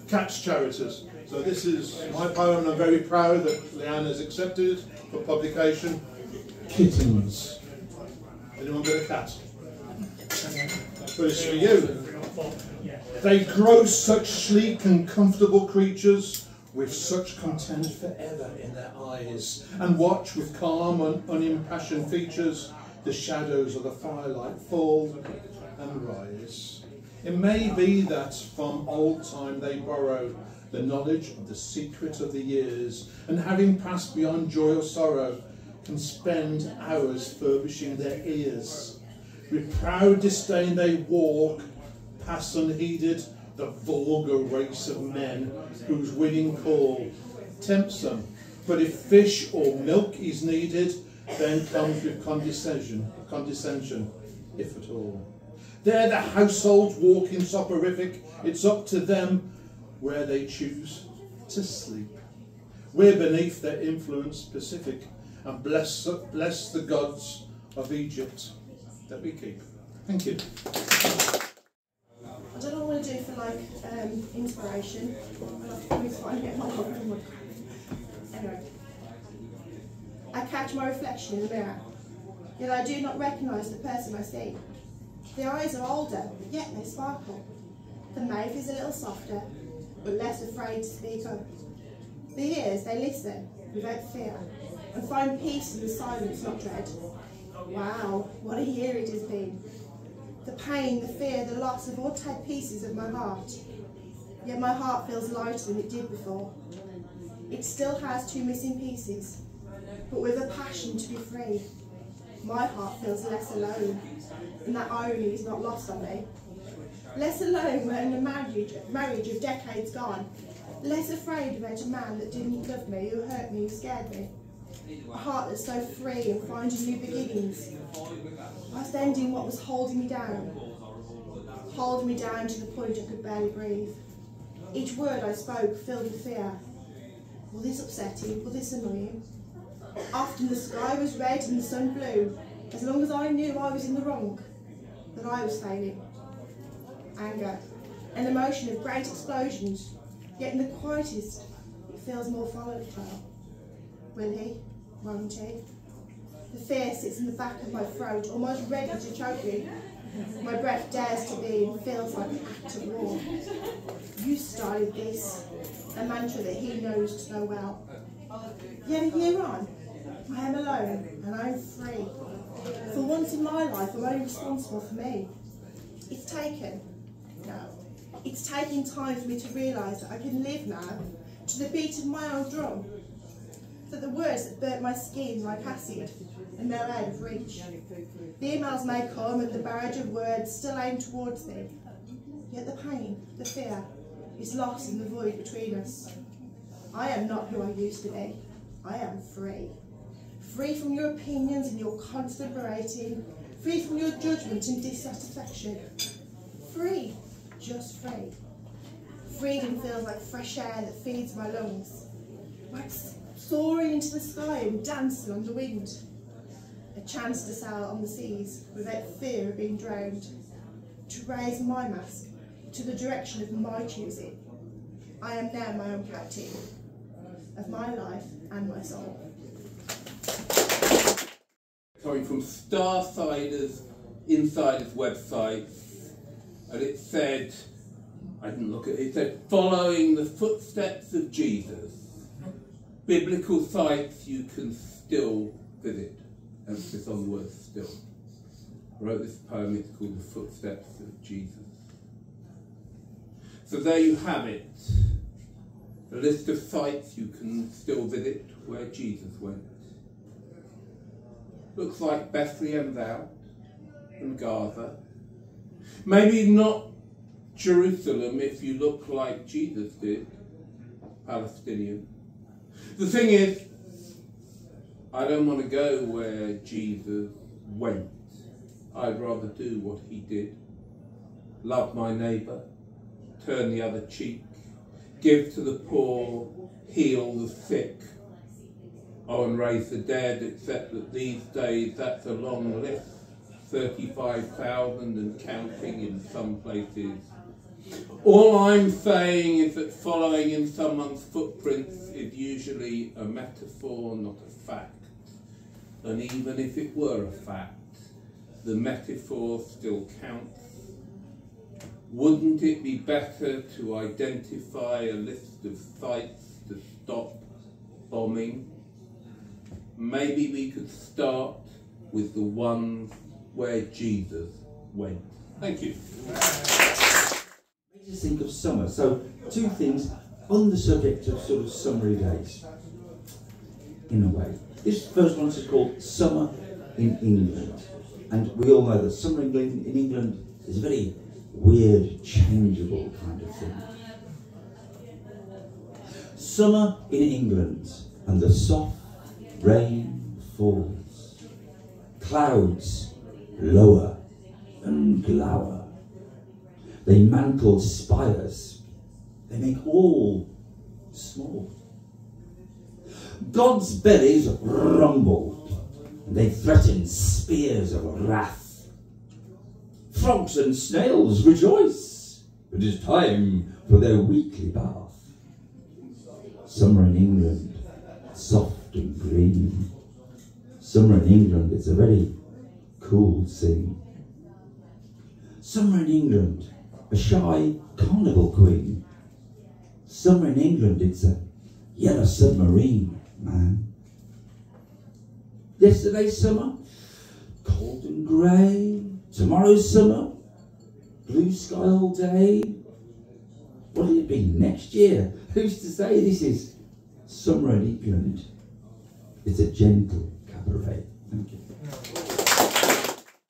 Cats Charities. So this is my poem, and I'm very proud that Leanne has accepted it for publication. Kittens. Anyone got a cat? But it's for you. They grow such sleek and comfortable creatures, with such content forever in their eyes, and watch with calm and unimpassioned features the shadows of the firelight fall and rise. It may be that from old time they borrow the knowledge of the secret of the years, and having passed beyond joy or sorrow, can spend hours furbishing their ears. With proud disdain they walk, pass unheeded the vulgar race of men, whose winning call tempts them. But if fish or milk is needed, then comes with condescension, if at all. They're the household walking soporific. It's up to them where they choose to sleep. We're beneath their influence Pacific, and bless the gods of Egypt that we keep. Thank you. I don't know what I want to do for like inspiration. I'll have to find it. Anyway, I catch my reflection in the mirror, yet I do not recognise the person I see. The eyes are older, but yet they sparkle. The mouth is a little softer, but less afraid to speak up. The ears, they listen without fear, and find peace in the silence, not dread. Wow, what a year it has been. The pain, the fear, the loss have all taken pieces of my heart. Yet my heart feels lighter than it did before. It still has two missing pieces, but with a passion to be free. My heart feels less alone, and that irony is not lost on me. Less alone when a marriage of decades gone. Less afraid about a man that didn't love me, who hurt me, who scared me. A heart that's so free and finding new beginnings, whilst ending what was holding me down to the point I could barely breathe. Each word I spoke filled with fear. Will this upset him? Will this annoy him? Often the sky was red and the sun blue, as long as I knew I was in the wrong, that I was failing. Anger, an emotion of great explosions, yet in the quietest it feels more volatile. Will he? Won't he? The fear sits in the back of my throat, almost ready to choke me. My breath dares to be and feels like an act of war. You started this, a mantra that he knows so well. Yet a year on, I am alone and I'm free. For once in my life, I'm only responsible for me. It's taken time for me to realise that I can live now to the beat of my own drum. That the words that burnt my skin like acid are now out of reach. The emails may come and the barrage of words still aim towards me. Yet the pain, the fear, is lost in the void between us. I am not who I used to be. I am free. Free from your opinions and your constant berating. Free from your judgment and dissatisfaction. Free, just free. Freedom feels like fresh air that feeds my lungs. Like soaring into the sky and dancing on the wind. A chance to sail on the seas without fear of being drowned. To raise my mask to the direction of my choosing. I am now my own captain of my life and my soul. Coming from Starsider's Insider's website, and it said, I didn't look at it, it said, following the footsteps of Jesus, biblical sites you can still visit. Emphasis on the word still. I wrote this poem, it's called The Footsteps of Jesus. So there you have it, a list of sites you can still visit where Jesus went. Looks like Bethlehem's out, and Gaza. Maybe not Jerusalem if you look like Jesus did, Palestinian. The thing is, I don't want to go where Jesus went. I'd rather do what he did. Love my neighbour, turn the other cheek, give to the poor, heal the sick, and raise the dead, except that these days that's a long list, 35,000 and counting in some places. All I'm saying is that following in someone's footprints is usually a metaphor, not a fact. And even if it were a fact, the metaphor still counts. Wouldn't it be better to identify a list of sites to stop bombing? Maybe we could start with the ones where Jesus went. Thank you. Makes us think of summer. So, two things on the subject of sort of summery days, in a way. This first one is called Summer in England. And we all know that summer in England is a very weird, changeable kind of thing. Summer in England, and the soft rain falls. Clouds lower and glower. They mantle spires. They make all small. God's bellies rumble. They threaten spears of wrath. Frogs and snails rejoice. It is time for their weekly bath. Summer in England, soft and green. Summer in England, it's a very cool scene. Summer in England, a shy carnival queen. Summer in England, it's a yellow submarine, man. Yesterday's summer, cold and grey. Tomorrow's summer, blue sky all day. What'll it be next year? Who's to say? This is summer in England. It's a gentle cabaret. Thank you.